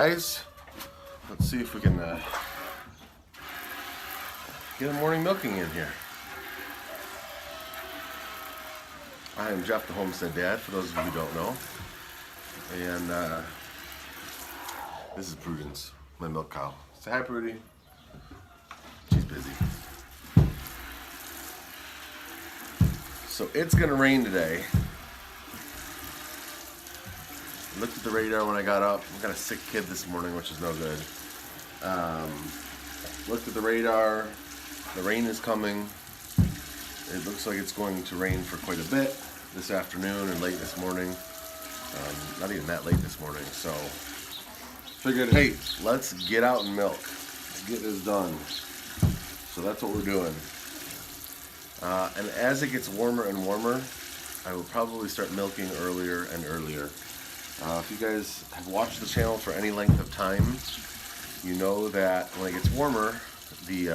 Guys, let's see if we can get a morning milking in here. I am Jeff, the Homestead Dad, for those of you who don't know. And this is Prudence, my milk cow. Say hi, Prudy. She's busy. So it's gonna rain today. Looked at the radar when I got up. I got a sick kid this morning, which is no good. Looked at the radar. The rain is coming. It looks like it's going to rain for quite a bit this afternoon and late this morning. Not even that late this morning. So figured, hey, let's get out and milk. Let's get this done. So that's what we're doing. And as it gets warmer and warmer, I will probably start milking earlier and earlier. If you guys have watched the channel for any length of time, you know that when it gets warmer, the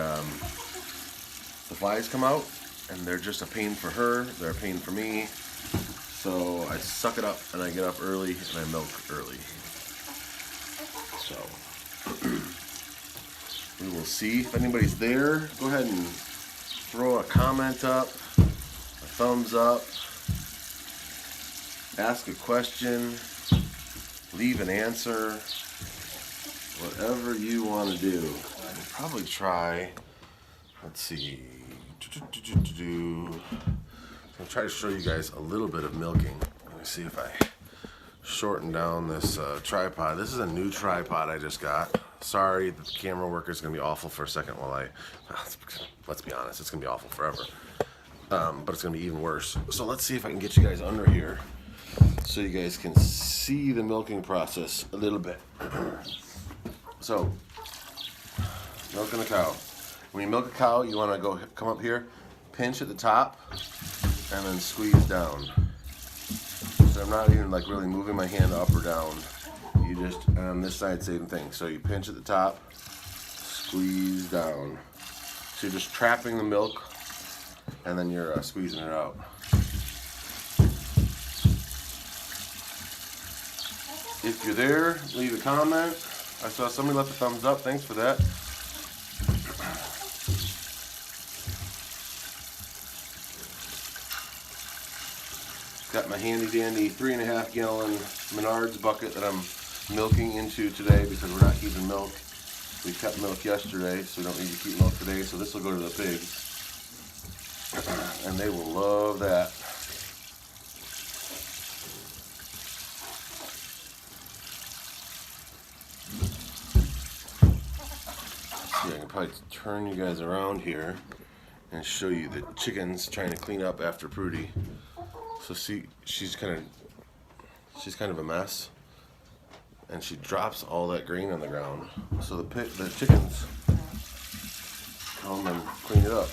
flies come out, and they're just a pain for her, they're a pain for me. So I suck it up and I get up early and I milk early. So we will see if anybody's there. Go ahead and throw a comment up, a thumbs up, ask a question, leave an answer, whatever you want to do. I'll probably try, let's see, I'll try to show you guys a little bit of milking. Let me see if I shorten down this tripod. This is a new tripod I just got. Sorry, the camera work is going to be awful for a second while let's be honest, it's going to be awful forever. But it's going to be even worse. So let's see if I can get you guys under here so you guys can see the milking process a little bit. So, milking a cow. When you milk a cow, you want to come up here, pinch at the top, and then squeeze down. So I'm not even like really moving my hand up or down. You just, and on this side, same thing. So you pinch at the top, squeeze down. So you're just trapping the milk, and then you're squeezing it out. If you're there, leave a comment. I saw somebody left a thumbs up. Thanks for that. Got my handy dandy 3.5 gallon Menards bucket that I'm milking into today because we're not keeping milk. We kept milk yesterday, so we don't need to keep milk today. So this will go to the pigs, and they will love that. I can probably turn you guys around here and show you the chickens trying to clean up after Prudy. So see, she's kind of a mess, and she drops all that grain on the ground. So the chickens come and clean it up.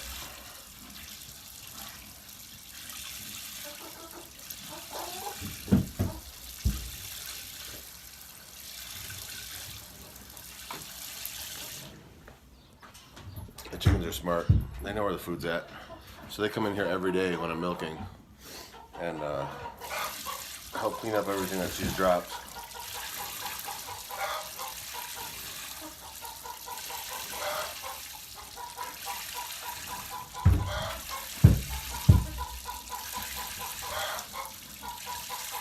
The chickens are smart. They know where the food's at. So they come in here every day when I'm milking and help clean up everything that she's dropped.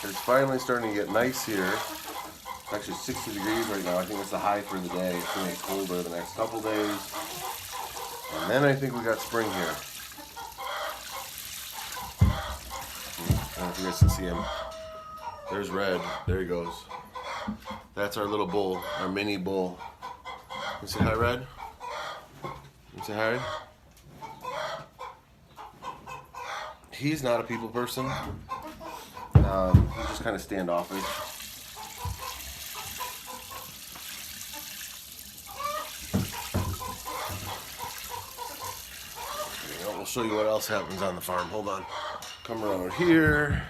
It's finally starting to get nice here. It's actually 60 degrees right now. I think it's the high for the day. It's going to get colder the next couple days. And then I think we got spring here. I don't know if you guys can see him. There's Red. There he goes. That's our little bull, our mini bull. You say hi, Red? You say hi? He's not a people person. He's just kind of standoffish. We'll show you what else happens on the farm. Hold on. Come around here.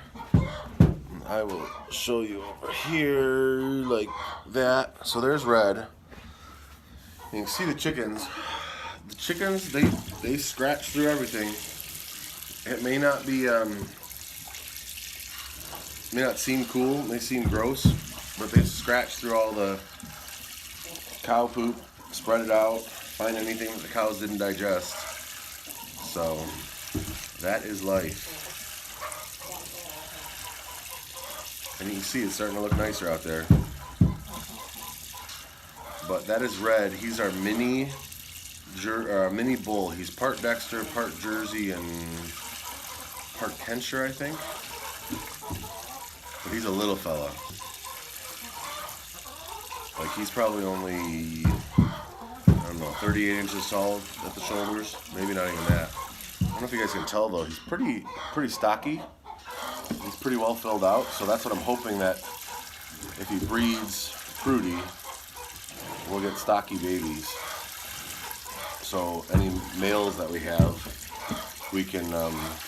I will show you over here like that. So there's Red. You can see the chickens. The chickens, they scratch through everything. It may not be may not seem cool, may seem gross, but they scratch through all the cow poop, spread it out, find anything that the cows didn't digest. So that is life. And you can see it's starting to look nicer out there. But that is Red. He's our mini bull. He's part Dexter, part Jersey, and part Kensher, I think. But he's a little fella. Like, he's probably only, I don't know, 38 inches tall at the shoulders. Maybe not even that. I don't know if you guys can tell, though. He's pretty stocky. He's pretty well filled out. So that's what I'm hoping, that if he breeds fruity, we'll get stocky babies. So any males that we have, we can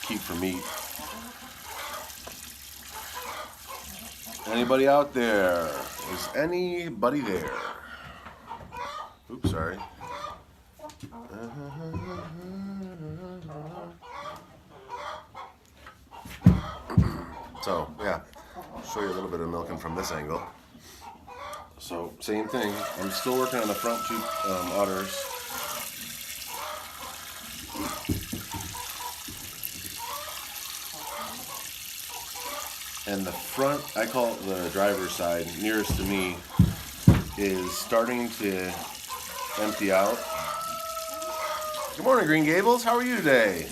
keep for meat. Anybody out there? Is anybody there? Oops, sorry. So, yeah, I'll show you a little bit of milking from this angle. So, same thing. I'm still working on the front two udders. And the front, I call it the driver's side, nearest to me, is starting to empty out. Good morning, Green Gables. How are you today?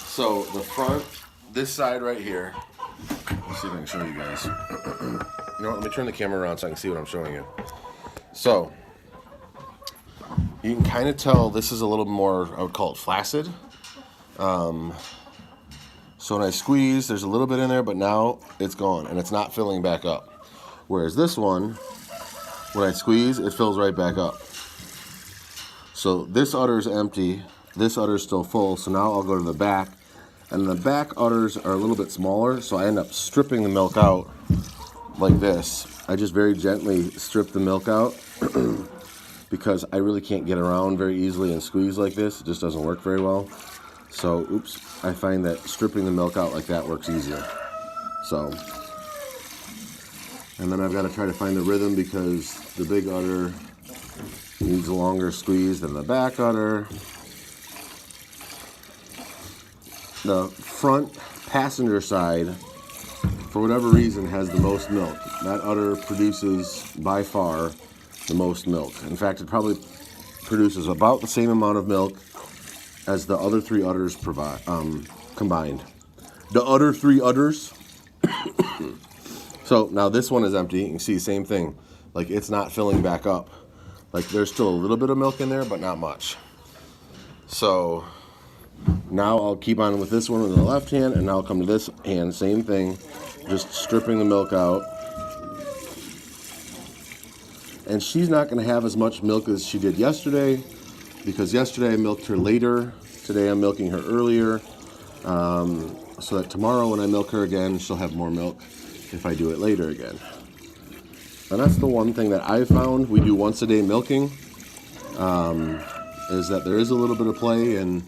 So the front, this side right here, let's see if I can show you guys. You know what, let me turn the camera around so I can see what I'm showing you. So, you can kind of tell this is a little more, I would call it flaccid. So when I squeeze, there's a little bit in there, but now it's gone and it's not filling back up. Whereas this one, when I squeeze, it fills right back up. So this udder is empty, this udder is still full, so now I'll go to the back. And the back udders are a little bit smaller, so I end up stripping the milk out like this. I just very gently strip the milk out because I really can't get around very easily and squeeze like this. It just doesn't work very well. So, oops, I find that stripping the milk out like that works easier. So, and then I've got to try to find the rhythm because the big udder needs a longer squeeze than the back udder. The front passenger side, for whatever reason, has the most milk. That udder produces, by far, the most milk. In fact, it probably produces about the same amount of milk as the other three udders combined. The other three udders. So now this one is empty. You can see same thing. Like, it's not filling back up. Like, there's still a little bit of milk in there, but not much. So now I'll keep on with this one with the left hand, and now I'll come to this hand, same thing, just stripping the milk out. And she's not going to have as much milk as she did yesterday, because yesterday I milked her later. Today I'm milking her earlier, so that tomorrow when I milk her again, she'll have more milk if I do it later again. And that's the one thing that I've found. We do once a day milking, is that there is a little bit of play in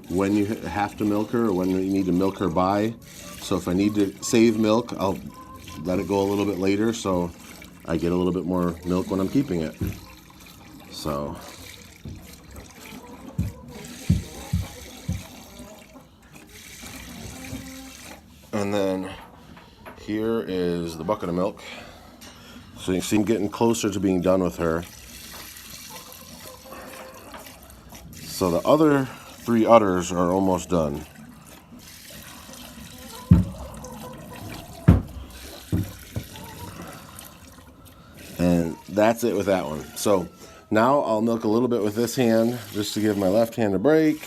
when you have to milk her or when you need to milk her by. So if I need to save milk, I'll let it go a little bit later so I get a little bit more milk when I'm keeping it. So, and then here is the bucket of milk. So you see I'm getting closer to being done with her. So the other three udders are almost done. And that's it with that one. So now I'll milk a little bit with this hand just to give my left hand a break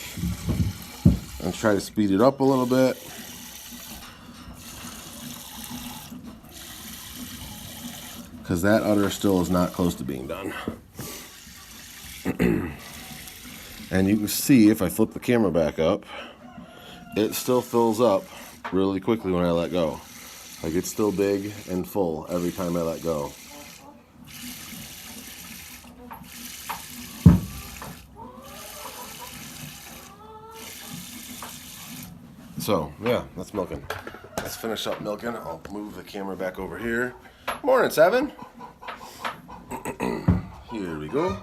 and try to speed it up a little bit. Because that udder still is not close to being done. And you can see if I flip the camera back up, it still fills up really quickly when I let go. Like, it's still big and full every time I let go. So, yeah, that's milking. Let's finish up milking. I'll move the camera back over here. Morning, Seven. Here we go.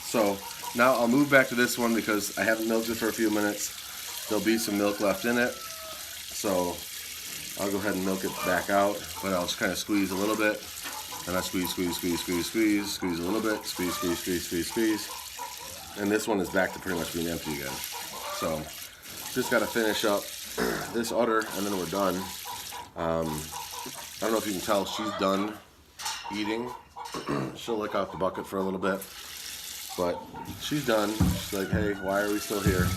So now I'll move back to this one because I haven't milked it for a few minutes. There'll be some milk left in it. So I'll go ahead and milk it back out, but I'll just kind of squeeze a little bit. And I squeeze a little bit, squeeze. And this one is back to pretty much being empty again. So just got to finish up this udder and then we're done. I don't know if you can tell, she's done eating. She'll lick off the bucket for a little bit, but she's done. She's like, hey, why are we still here?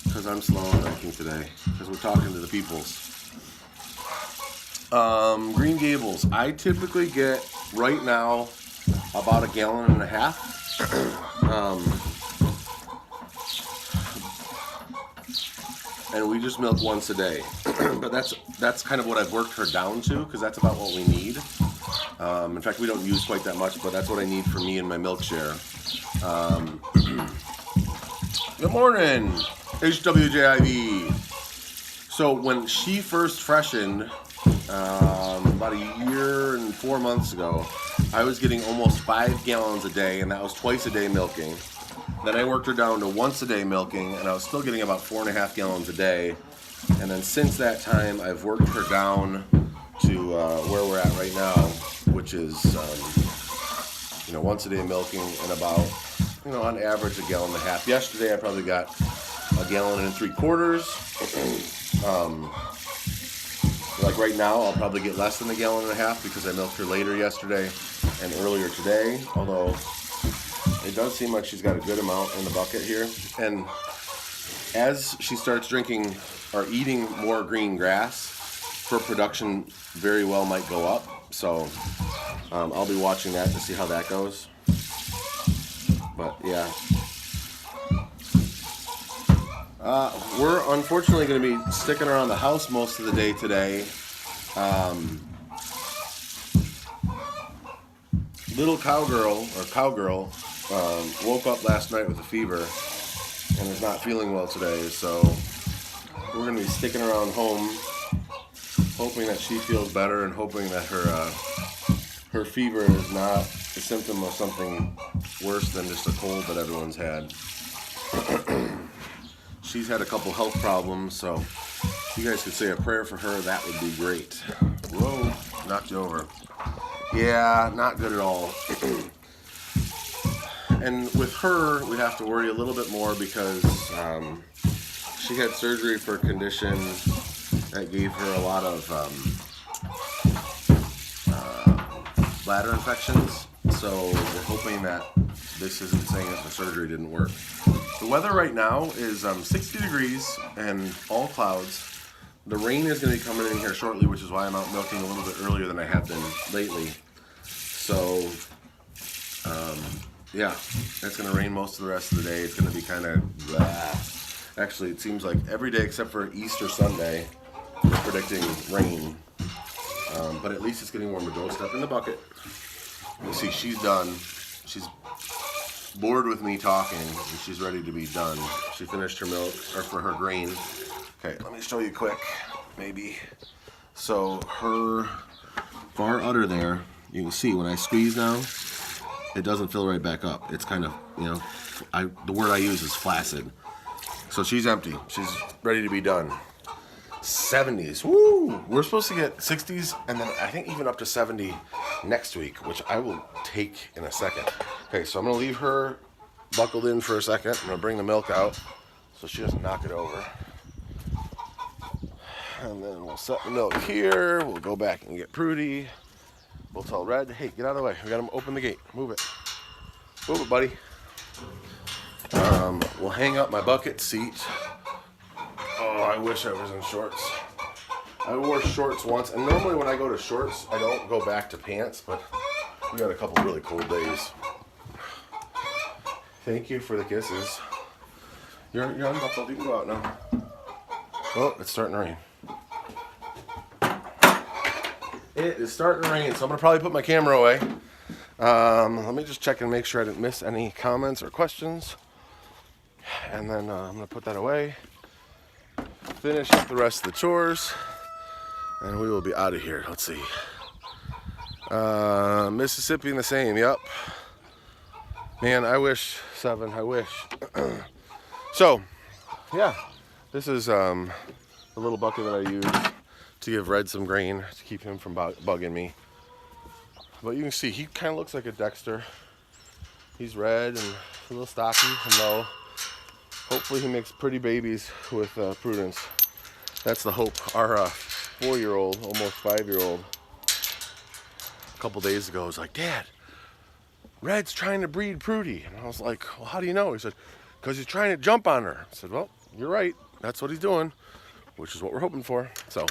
Because I'm slow on milking today, because we're talking to the peoples. Green Gables, I typically get right now about 1.5 gallons. And we just milk once a day. But that's kind of what I've worked her down to, because that's about what we need. In fact, we don't use quite that much, but that's what I need for me and my milk share. Good morning, HWJIV. So when she first freshened, about 1 year and 4 months ago, I was getting almost 5 gallons a day, and that was twice a day milking. Then I worked her down to once a day milking, and I was still getting about 4.5 gallons a day. And then since that time, I've worked her down to where we're at right now, which is once a day milking and about on average 1.5 gallons. Yesterday I probably got 1.75 gallons. Like right now, I'll probably get less than 1.5 gallons because I milked her later yesterday and earlier today. Although it does seem like she's got a good amount in the bucket here. And as she starts drinking or eating more green grass, her production very well might go up. So I'll be watching that to see how that goes. But yeah. We're unfortunately going to be sticking around the house most of the day today. Little cowgirl woke up last night with a fever and is not feeling well today, so we're going to be sticking around home, hoping that she feels better and hoping that her fever is not a symptom of something worse than just a cold that everyone's had. She's had a couple health problems, so if you guys could say a prayer for her, that would be great. Whoa, knocked you over. Yeah, not good at all. And with her, we have to worry a little bit more because she had surgery for a condition that gave her a lot of bladder infections. So we're hoping that this isn't saying that the surgery didn't work. The weather right now is 60 degrees and all clouds. The rain is going to be coming in here shortly, which is why I'm out milking a little bit earlier than I have been lately. So, yeah, it's going to rain most of the rest of the day. It's going to be kind of blah. Actually, it seems like every day except for Easter Sunday, we're predicting rain. But at least it's getting warmer. Go step in the bucket. You see, she's done. She's bored with me talking, and she's ready to be done. She finished her milk, or for her grain. Okay, let me show you quick, maybe. So her far udder there, you can see when I squeeze now, it doesn't fill right back up. It's kind of, the word I use is flaccid. So she's empty. She's ready to be done. 70s, woo! We're supposed to get 60s, and then I think even up to 70 next week, which I will take in a second. Okay, so I'm gonna leave her buckled in for a second. I'm gonna bring the milk out so she doesn't knock it over. And then we'll set the milk here. We'll go back and get Prudy. We'll tell Red, hey, get out of the way. We gotta open the gate. Move it. Move it, buddy. We'll hang up my bucket seat. Oh, I wish I was in shorts. I wore shorts once, and normally when I go to shorts, I don't go back to pants, but we got a couple really cold days. Thank you for the kisses. You're unbuckled. You can go out now. Oh, it's starting to rain. It is starting to rain, so I'm going to probably put my camera away. Let me just check and make sure I didn't miss any comments or questions. And then I'm going to put that away. finish up the rest of the chores, and we will be out of here. Let's see. Mississippi and the same, yep. Man, I wish, 7, I wish. So, yeah, this is the little bucket that I use to give Red some grain to keep him from bugging me. But you can see he kind of looks like a Dexter. He's red and a little stocky and low. Hopefully he makes pretty babies with Prudence. That's the hope. Our 4-year-old, almost 5-year-old, a couple days ago was like, Dad, Red's trying to breed Prudy. And I was like, well, how do you know? He said, because he's trying to jump on her. I said, well, you're right. That's what he's doing, which is what we're hoping for. So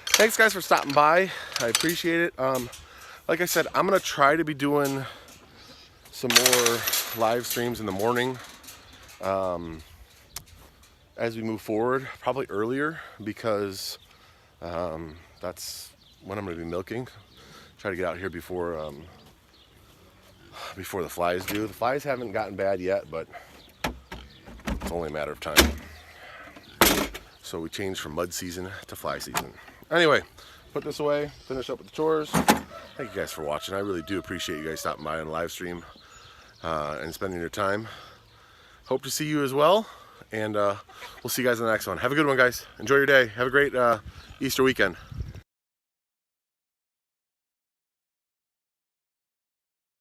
thanks guys for stopping by. I appreciate it. Like I said, I'm going to try to be doing some more live streams in the morning as we move forward, probably earlier, because that's when I'm going to be milking. Try to get out here before the flies do. The flies haven't gotten bad yet, but it's only a matter of time. So we changed from mud season to fly season. Anyway, put this away, finish up with the chores. Thank you guys for watching. I really do appreciate you guys stopping by on the live stream and spending your time. Hope to see you as well, and we'll see you guys in the next one. Have a good one, guys. Enjoy your day. Have a great Easter weekend.